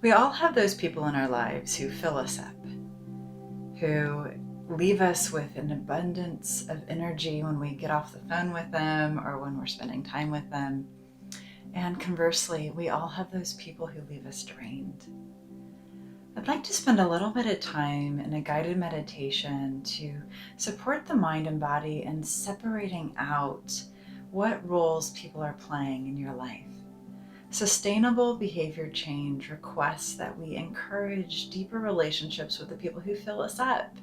We all have those people in our lives who fill us up, who leave us with an abundance of energy when we get off the phone with them or when we're spending time with them. And conversely, we all have those people who leave us drained. I'd like to spend a little bit of time in a guided meditation to support the mind and body in separating out what roles people are playing in your life. Sustainable behavior change requests that we encourage deeper relationships with the people who fill us up,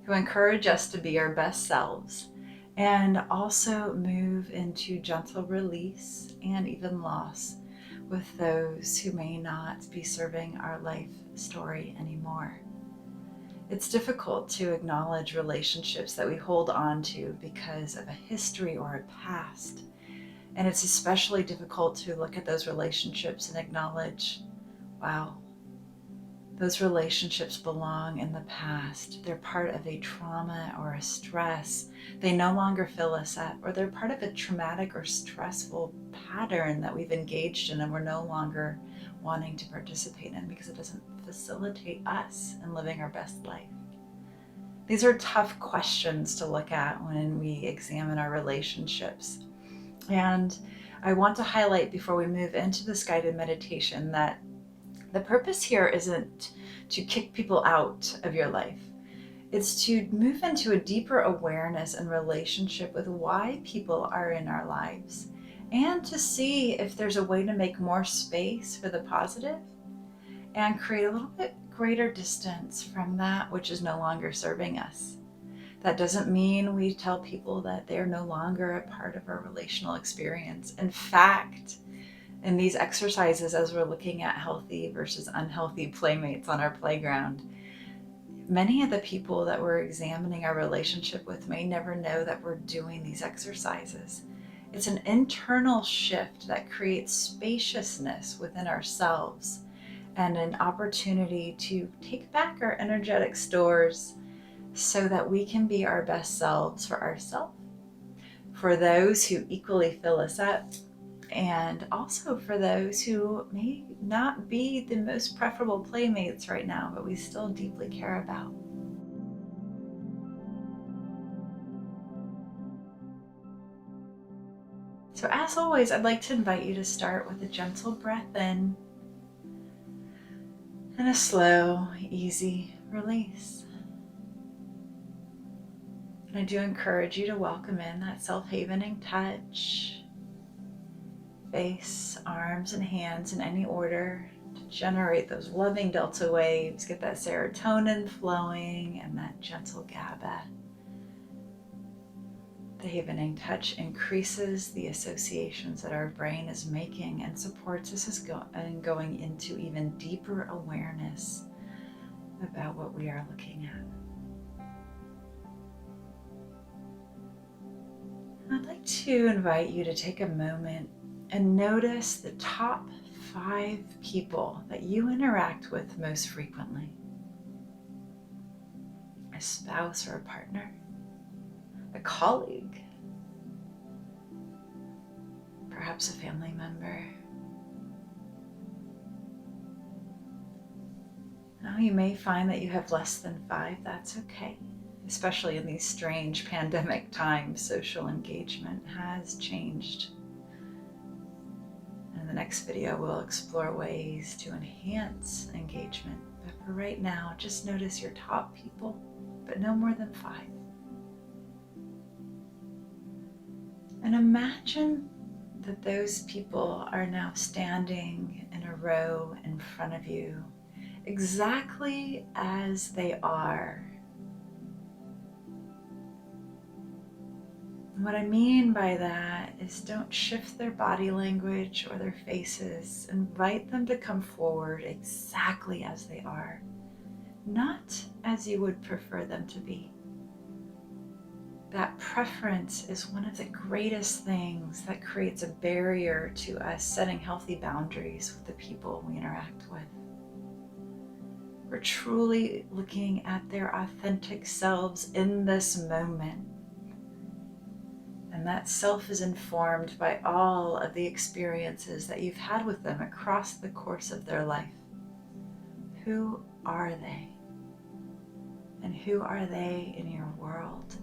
who encourage us to be our best selves, and also move into gentle release and even loss with those who may not be serving our life story anymore. It's difficult to acknowledge relationships that we hold on to because of a history or a past. And it's especially difficult to look at those relationships and acknowledge, wow, those relationships belong in the past. They're part of a trauma or a stress. They no longer fill us up, or they're part of a traumatic or stressful pattern that we've engaged in and we're no longer wanting to participate in because it doesn't facilitate us in living our best life. These are tough questions to look at when we examine our relationships. And I want to highlight before we move into this guided meditation that the purpose here isn't to kick people out of your life. It's to move into a deeper awareness and relationship with why people are in our lives, and to see if there's a way to make more space for the positive and create a little bit greater distance from that which is no longer serving us. That doesn't mean we tell people that they're no longer a part of our relational experience. In fact, in these exercises, as we're looking at healthy versus unhealthy playmates on our playground, many of the people that we're examining our relationship with may never know that we're doing these exercises. It's an internal shift that creates spaciousness within ourselves and an opportunity to take back our energetic stores so that we can be our best selves for ourselves, for those who equally fill us up, and also for those who may not be the most preferable playmates right now, but we still deeply care about. So as always, I'd like to invite you to start with a gentle breath in and a slow, easy release. And I do encourage you to welcome in that self-havening touch, face, arms, and hands in any order to generate those loving delta waves, get that serotonin flowing and that gentle GABA. The havening touch increases the associations that our brain is making and supports us in going into even deeper awareness about what we are looking at. I'd like to invite you to take a moment and notice the top 5 people that you interact with most frequently. A spouse or a partner, a colleague, perhaps a family member. Now, you may find that you have less than 5, that's okay. Especially in these strange pandemic times, social engagement has changed. In the next video, we'll explore ways to enhance engagement. But for right now, just notice your top people, but no more than 5. And imagine that those people are now standing in a row in front of you, exactly as they are. What I mean by that is don't shift their body language or their faces. Invite them to come forward exactly as they are, not as you would prefer them to be. That preference is one of the greatest things that creates a barrier to us setting healthy boundaries with the people we interact with. We're truly looking at their authentic selves in this moment. And that self is informed by all of the experiences that you've had with them across the course of their life. Who are they? And who are they in your world?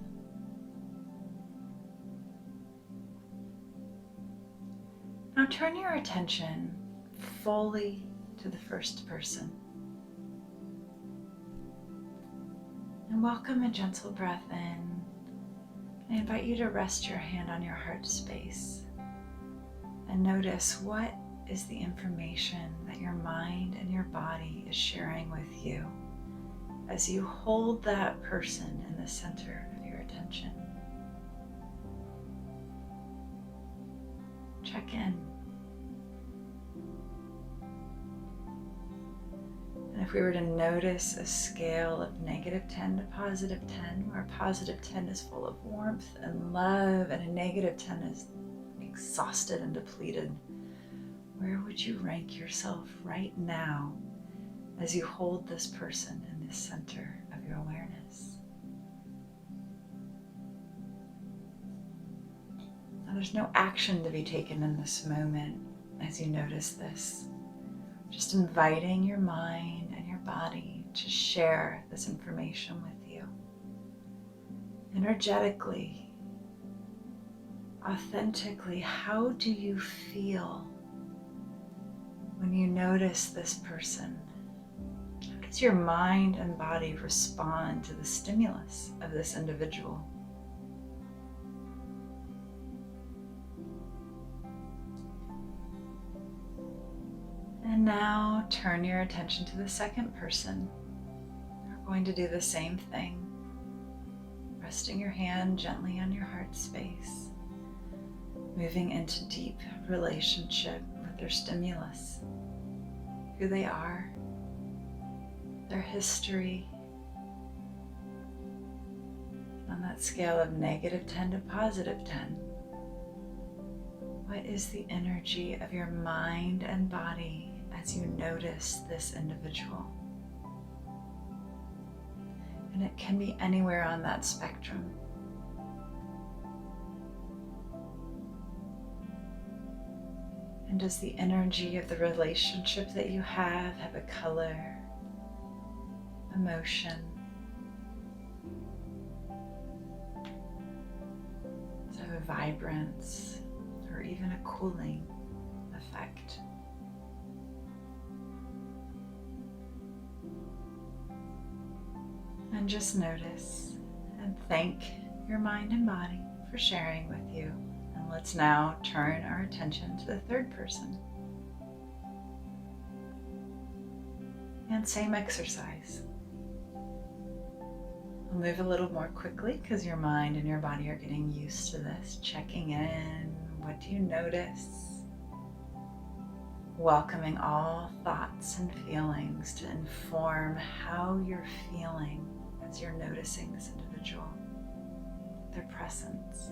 Now turn your attention fully to the first person. And welcome a gentle breath in. I invite you to rest your hand on your heart space and notice what is the information that your mind and your body is sharing with you as you hold that person in the center of your attention. Check in. And if we were to notice a scale of -10 to +10, where +10 is full of warmth and love and a -10 is exhausted and depleted, where would you rank yourself right now as you hold this person in the center of your awareness? Now, there's no action to be taken in this moment as you notice this. Just inviting your mind and your body to share this information with you. Energetically, authentically, how do you feel when you notice this person? How does your mind and body respond to the stimulus of this individual? And now turn your attention to the second person. We're going to do the same thing. Resting your hand gently on your heart space. Moving into deep relationship with their stimulus. Who they are. Their history. On that scale of -10 to +10. What is the energy of your mind and body as you notice this individual? And it can be anywhere on that spectrum. And does the energy of the relationship that you have a color, emotion? Does it have a vibrance or even a cooling effect? And just notice and thank your mind and body for sharing with you. And let's now turn our attention to the third person. And same exercise. We'll move a little more quickly because your mind and your body are getting used to this. Checking in. What do you notice? Welcoming all thoughts and feelings to inform how you're feeling as you're noticing this individual, their presence,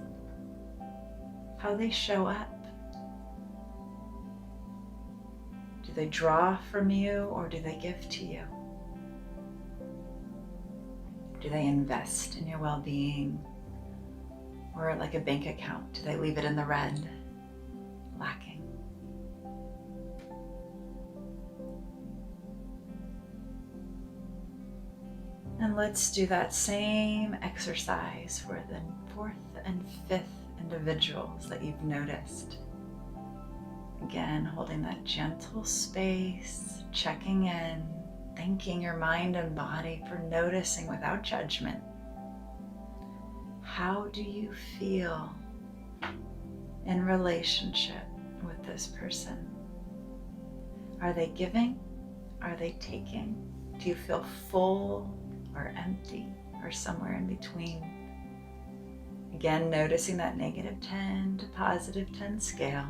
how they show up. Do they draw from you or do they give to you? Do they invest in your well-being? Or like a bank account, do they leave it in the red, lacking? And let's do that same exercise for the fourth and fifth individuals that you've noticed. Again, holding that gentle space, checking in, thanking your mind and body for noticing without judgment. How do you feel in relationship with this person? Are they giving? Are they taking? Do you feel full or empty or somewhere in between? Again, noticing that -10 to +10 scale.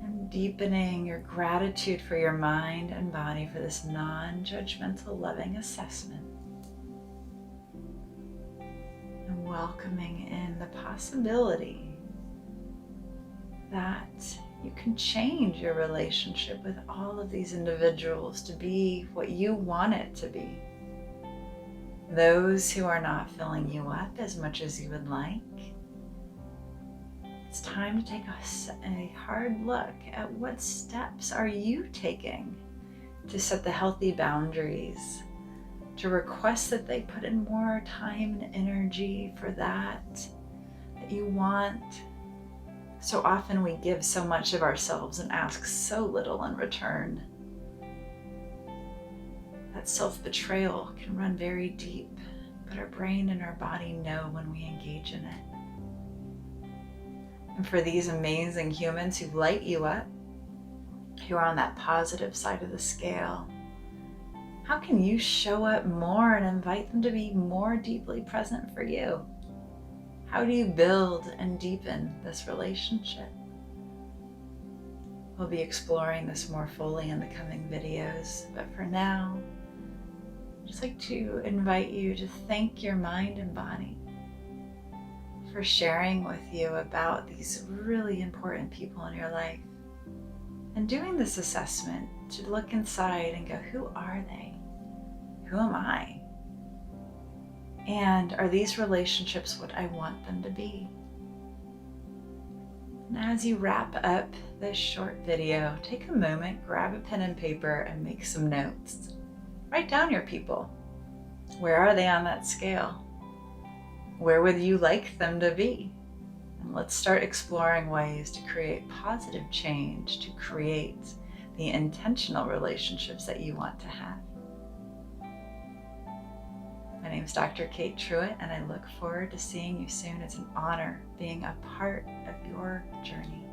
And deepening your gratitude for your mind and body for this non-judgmental loving assessment. And welcoming in the possibility that you can change your relationship with all of these individuals to be what you want it to be. Those who are not filling you up as much as you would like, It's time to take a hard look at what steps are you taking to set the healthy boundaries, to request that they put in more time and energy for that you want. So often we give so much of ourselves and ask so little in return. That self-betrayal can run very deep, but our brain and our body know when we engage in it. And for these amazing humans who light you up, who are on that positive side of the scale, how can you show up more and invite them to be more deeply present for you? How do you build and deepen this relationship? We'll be exploring this more fully in the coming videos, but for now, I'd just like to invite you to thank your mind and body for sharing with you about these really important people in your life, and doing this assessment to look inside and go, who are they? Who am I? And are these relationships what I want them to be? And as you wrap up this short video, take a moment, grab a pen and paper, and make some notes. Write down your people. Where are they on that scale? Where would you like them to be? And let's start exploring ways to create positive change, to create the intentional relationships that you want to have. My name is Dr. Kate Truitt, and I look forward to seeing you soon. It's an honor being a part of your journey.